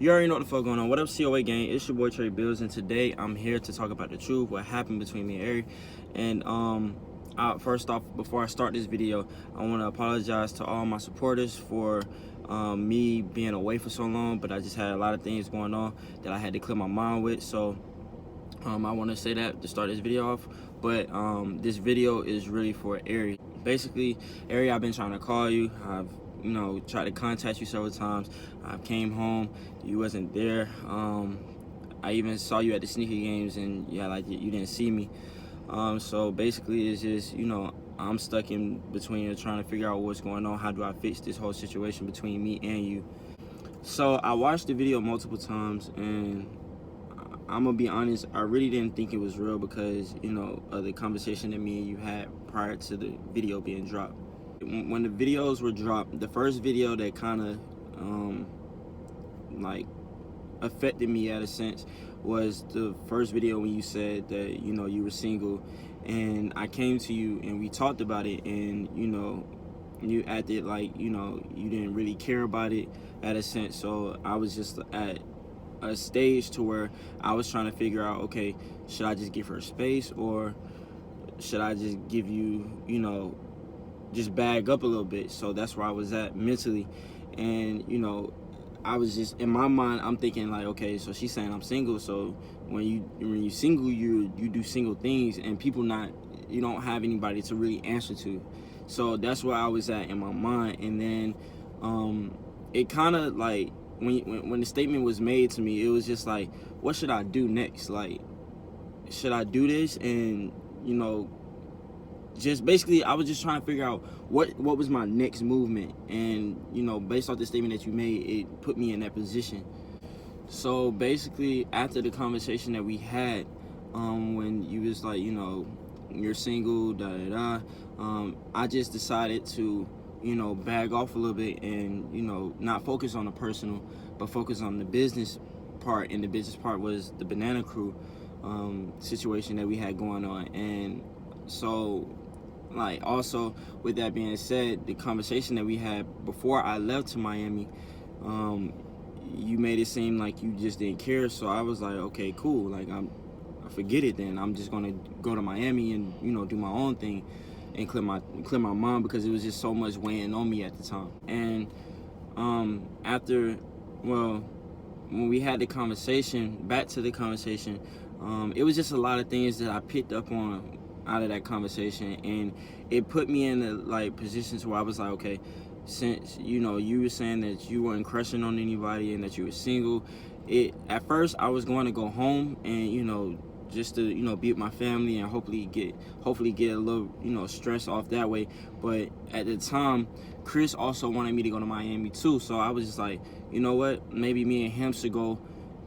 You already know what the fuck going on. What up, COA gang? It's your boy Trey Bills, and today I'm here to talk about the truth, what happened between me and Airi. And first off, before I start this video, I want to apologize to all my supporters for me being away for so long, but I just had a lot of things going on that I had to clear my mind with. So I want to say that to start this video off, but this video is really for Airi. Basically, Airi, I've been trying to call you. I've tried to contact you several times. I came home, you wasn't there. I even saw you at the sneaker games, and yeah, like you didn't see me. So basically, it's just I'm stuck in between trying to figure out what's going on. How do I fix this whole situation between me and you? So I watched the video multiple times, and I'm gonna be honest, I really didn't think it was real because of the conversation that me and you had prior to the video being dropped. When the videos were dropped, the first video that kind of like affected me at a sense was the first video when you said that you were single, and I came to you and we talked about it, and you acted like you didn't really care about it at a sense. So I was just at a stage to where I was trying to figure out, okay, should I just give her space, or should I just give you just bag up a little bit? So that's where I was at mentally. And I was just in my mind, I'm thinking like, okay, so she's saying I'm single, so when you single, you do single things, and you don't have anybody to really answer to. So that's where I was at in my mind. And then it kind of like when the statement was made to me, it was just like, what should I do next? Like, should I do this? And just basically I was just trying to figure out what was my next movement. And based off the statement that you made, it put me in that position. So basically, after the conversation that we had, when you was like, you're single, I just decided to bag off a little bit and not focus on the personal, but focus on the business part. And the business part was the Banana Crew situation that we had going on. And so, like, also with that being said, the conversation that we had before I left to Miami, you made it seem like you just didn't care. So I was like, okay, cool, like I forget it then. I'm just gonna go to Miami and do my own thing and clear my mind, because it was just so much weighing on me at the time. And when we had the conversation, back to the conversation, it was just a lot of things that I picked up on out of that conversation, and it put me in the positions where I was like, okay, since you were saying that you weren't crushing on anybody and that you were single, at first I was going to go home and just to be with my family and hopefully get a little stress off that way. But at the time, Chris also wanted me to go to Miami too, so I was just like, you know what, maybe me and him should go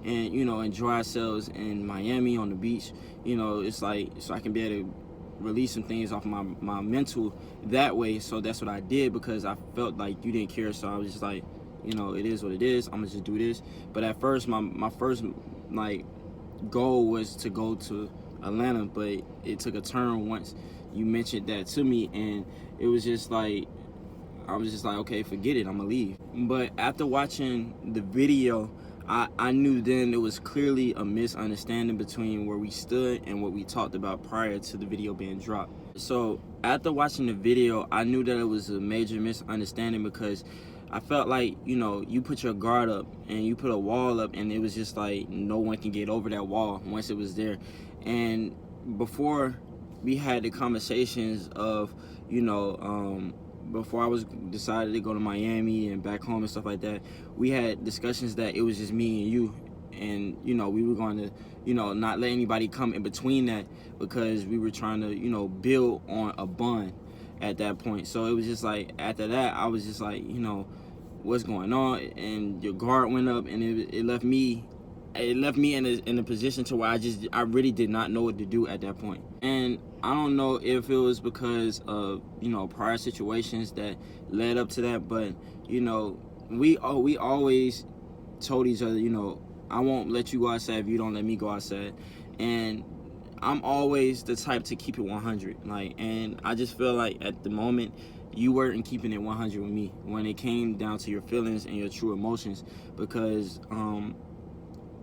and enjoy ourselves in Miami on the beach. It's like, so I can be able to release some things off my mental that way. So that's what I did, because I felt like you didn't care. So I was just like, it is what it is, I'm gonna just do this. But at first, my first goal was to go to Atlanta, but it took a turn once you mentioned that to me, and it was just like, I was just like, okay, forget it, I'm gonna leave. But after watching the video, I knew then it was clearly a misunderstanding between where we stood and what we talked about prior to the video being dropped. So after watching the video, I knew that it was a major misunderstanding, because I felt like, you put your guard up and you put a wall up, and it was just like no one can get over that wall once it was there. And before we had the conversations of, before I was decided to go to Miami and back home and stuff like that, we had discussions that it was just me and you, and we were going to not let anybody come in between that, because we were trying to build on a bond at that point. So it was just like, after that, I was just like, what's going on? And your guard went up, and it left me in a position to where I really did not know what to do at that point. And I don't know if it was because of prior situations that led up to that, but we always told each other, I won't let you go outside if you don't let me go outside. And I'm always the type to keep it 100, and I just feel like at the moment you weren't keeping it 100 with me when it came down to your feelings and your true emotions, because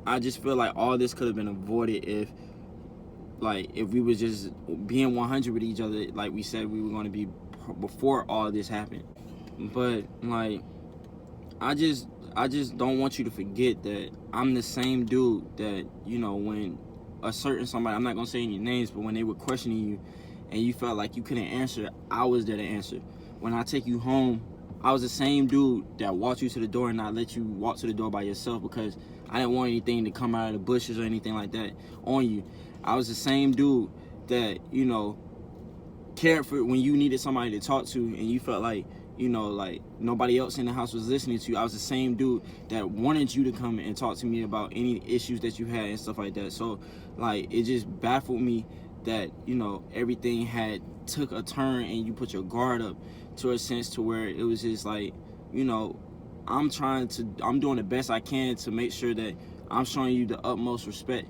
I just feel like all this could have been avoided if we was just being 100 with each other, like we said we were going to be before all this happened. But like, I just don't want you to forget that I'm the same dude that, you know, when a certain somebody, I'm not gonna say any names, but when they were questioning you and you felt like you couldn't answer, I was there to answer. When I take you home, I was the same dude that walked you to the door and not let you walk to the door by yourself, because I didn't want anything to come out of the bushes or anything like that on you. I was the same dude that, you know, cared for when you needed somebody to talk to and you felt like, you know, like nobody else in the house was listening to you. I was the same dude that wanted you to come and talk to me about any issues that you had and stuff like that. So like, it just baffled me that, you know, everything had took a turn and you put your guard up to a sense to where it was just like, you know, I'm doing the best I can to make sure that I'm showing you the utmost respect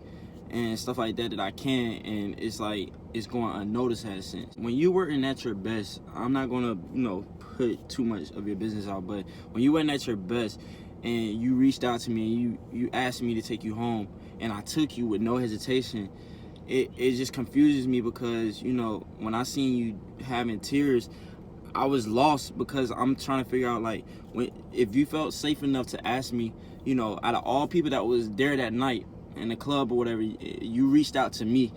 and stuff like that I can, and it's like it's going unnoticed in a sense. When you weren't at your best, I'm not gonna, you know, put too much of your business out, but when you weren't at your best and you reached out to me and you asked me to take you home and I took you with no hesitation, it just confuses me, because, you know, when I seen you having tears, I was lost, because I'm trying to figure out, like, if you felt safe enough to ask me, you know, out of all people that was there that night in the club or whatever, you reached out to me.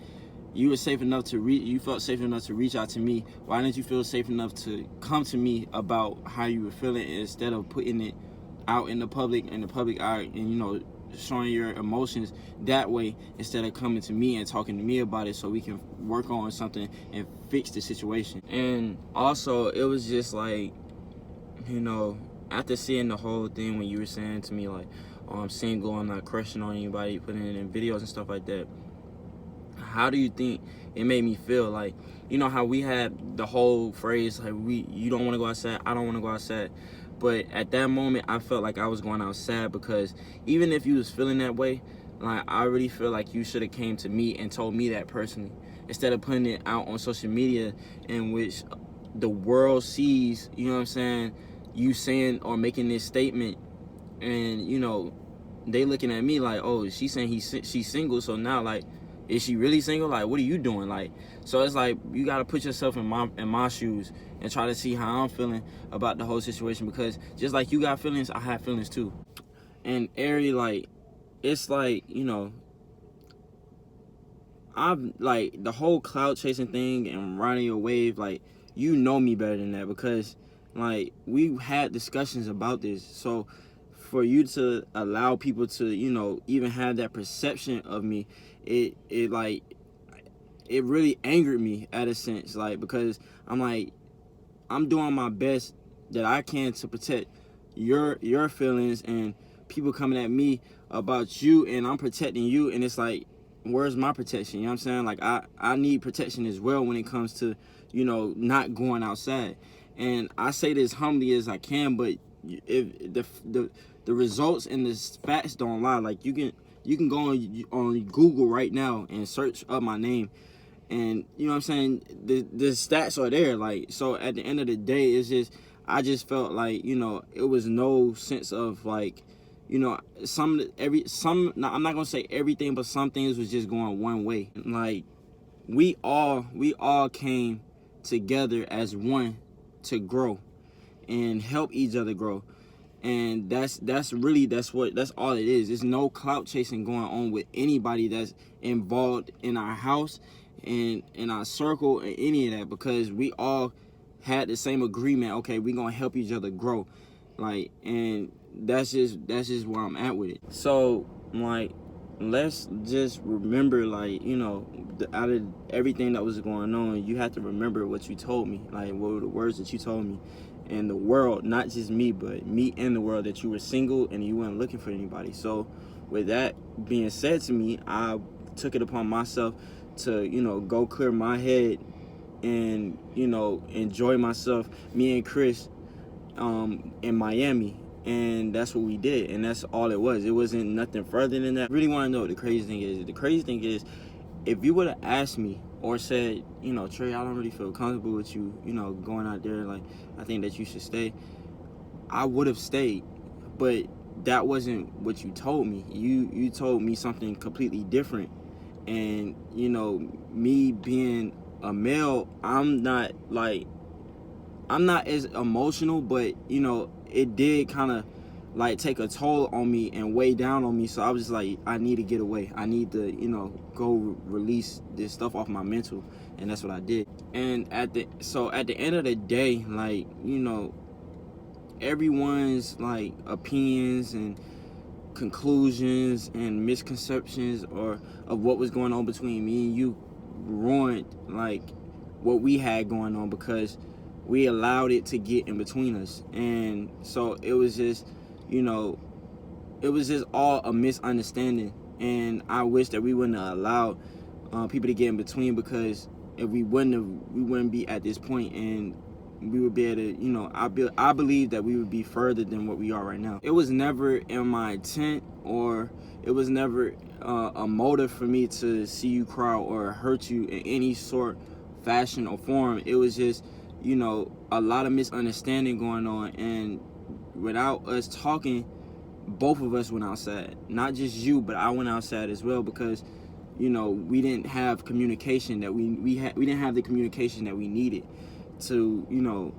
You were safe enough to you felt safe enough to reach out to me. Why didn't you feel safe enough to come to me about how you were feeling, instead of putting it out in the public eye and, you know, showing your emotions that way, instead of coming to me and talking to me about it so we can work on something and fix the situation? And also, it was just like, you know, after seeing the whole thing, when you were saying to me like, oh, I'm single, I'm not crushing on anybody, putting it in videos and stuff like that, how do you think it made me feel? Like, you know how we had the whole phrase like, you don't want to go outside, I don't want to go outside. But at that moment, I felt like I was going outside, because even if you was feeling that way, like, I really feel like you should have came to me and told me that personally, instead of putting it out on social media, in which the world sees, you know what I'm saying, you saying or making this statement, and, you know, they looking at me like, oh, she's saying she's single, so now, like, is she really single? Like, what are you doing? Like, so it's like, you gotta put yourself in my shoes and try to see how I'm feeling about the whole situation, because just like you got feelings, I have feelings too. And Airi, like, it's like, you know, I'm like, the whole cloud chasing thing and riding your wave, like, you know me better than that, because like, we had discussions about this. So for you to allow people to, you know, even have that perception of me, it really angered me at a sense, like, because I'm like, I'm doing my best that I can to protect your feelings, and people coming at me about you, and I'm protecting you, and it's like, where's my protection? You know what I'm saying? Like, I need protection as well when it comes to, you know, not going outside. And I say this humbly as I can, but if the results and the facts don't lie, like, you can go on Google right now and search up my name, and, you know what I'm saying, the stats are there. Like, so at the end of the day, it's just, I just felt like, you know, it was no sense of, like, you know, I'm not gonna say everything, but some things was just going one way. Like, we all came together as one to grow and help each other grow. And that's all it is. There's no clout chasing going on with anybody that's involved in our house and in our circle and any of that, because we all had the same agreement. Okay, we're gonna help each other grow. Like, and that's just where I'm at with it. So, like, let's just remember, like, you know, out of everything that was going on, you have to remember what you told me, like, what were the words that you told me, and the world, not just me, but me and the world, that you were single and you weren't looking for anybody. So with that being said to me, I took it upon myself to, you know, go clear my head and, you know, enjoy myself, me and Chris, in Miami. And that's what we did, and that's all it was. It wasn't nothing further than that. I really want to know what the crazy thing is. The crazy thing is, if you would have asked me or said, you know, Trey, I don't really feel comfortable with you, you know, going out there, like, I think that you should stay, I would have stayed. But that wasn't what you told me. You told me something completely different. And, you know, me being a male, I'm not as emotional, but, you know, it did kind of like take a toll on me and weigh down on me. So I was just like, I need to get away. I need to, you know, go release this stuff off my mental. And that's what I did. And at the end of the day, like, you know, everyone's like opinions and conclusions and misconceptions or of what was going on between me and you ruined like what we had going on, because we allowed it to get in between us. And so it was just, you know, it was just all a misunderstanding. And I wish that we wouldn't have allowed people to get in between, because if we wouldn't be at this point, and we would be able to, you know, I believe that we would be further than what we are right now. It was never in my intent, or it was never a motive for me to see you cry or hurt you in any sort, fashion, or form. It was just, you know, a lot of misunderstanding going on. And without us talking, both of us went outside. Not just you, but I went outside as well, because, you know, we didn't have communication that we didn't have the communication that we needed to, you know,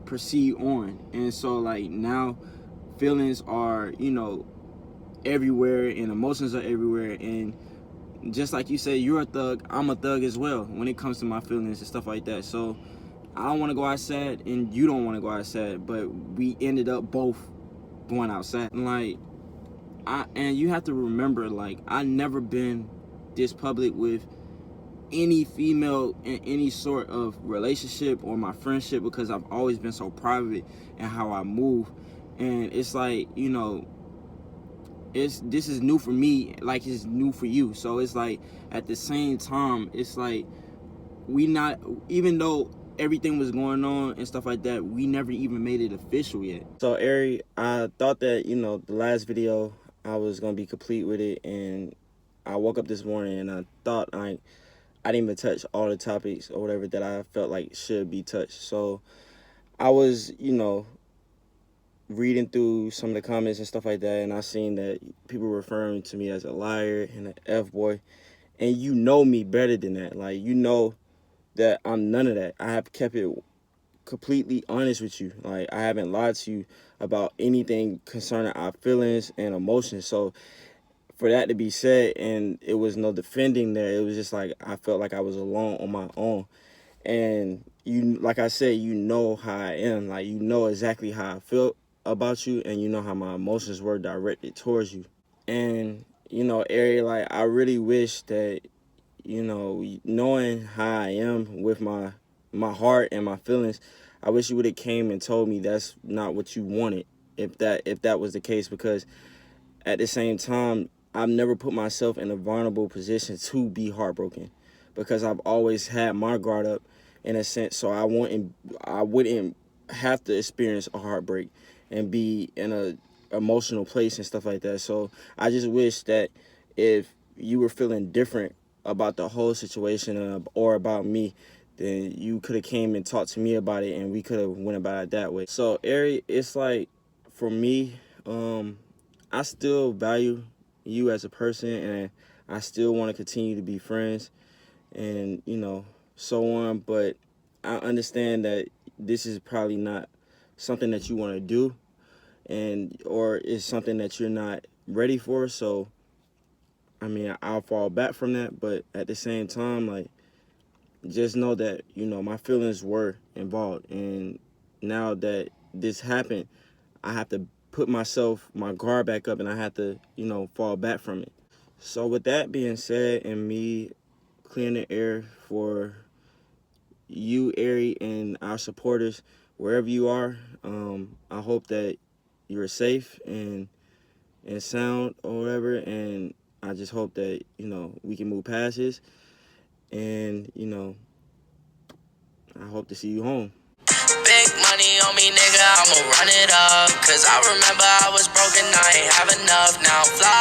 proceed on. And so like now feelings are, you know, everywhere, and emotions are everywhere. And just like you said, you're a thug, I'm a thug as well when it comes to my feelings and stuff like that. So I don't want to go outside, and you don't want to go outside, but we ended up both going outside. Like, and you have to remember, like, I never been this public with any female in any sort of relationship or my friendship, because I've always been so private in how I move. And it's like, you know, this is new for me, like it's new for you. So it's like at the same time, it's like we not, even though everything was going on and stuff like that, we never even made it official yet. So Airi, I thought that, you know, the last video I was gonna be complete with it, and I woke up this morning and I thought I didn't even touch all the topics or whatever that I felt like should be touched. So I was, you know, reading through some of the comments and stuff like that, and I seen that people referring to me as a liar and an F-boy. And you know me better than that. Like, you know that I'm none of that. I have kept it completely honest with you. Like, I haven't lied to you about anything concerning our feelings and emotions. So for that to be said, and it was no defending there, it was just like I felt like I was alone on my own. And you, like I said, you know how I am. Like, you know exactly how I felt about you, and you know how my emotions were directed towards you. And, you know, Airi, like, I really wish that, you know, knowing how I am with my heart and my feelings, I wish you would have came and told me that's not what you wanted, if that was the case. Because at the same time, I've never put myself in a vulnerable position to be heartbroken, because I've always had my guard up in a sense, so I wouldn't have to experience a heartbreak and be in a emotional place and stuff like that. So I just wish that if you were feeling different about the whole situation or about me, then you could have came and talked to me about it, and we could have went about it that way. So Airi, it's like, for me, I still value you as a person, and I still want to continue to be friends, and, you know, so on. But I understand that this is probably not something that you want to do, and or is something that you're not ready for. So I mean, I'll fall back from that, but at the same time, like, just know that, you know, my feelings were involved, and now that this happened, I have to put my guard back up, and I have to, you know, fall back from it. So with that being said, and me clearing the air for you, Airi, and our supporters, wherever you are, I hope that you're safe and sound or whatever, and I just hope that, you know, we can move past this, and, you know, I hope to see you home. Big money on me, nigga, I'ma run it up, cause I remember I was broken, I ain't have enough, now I'm fly.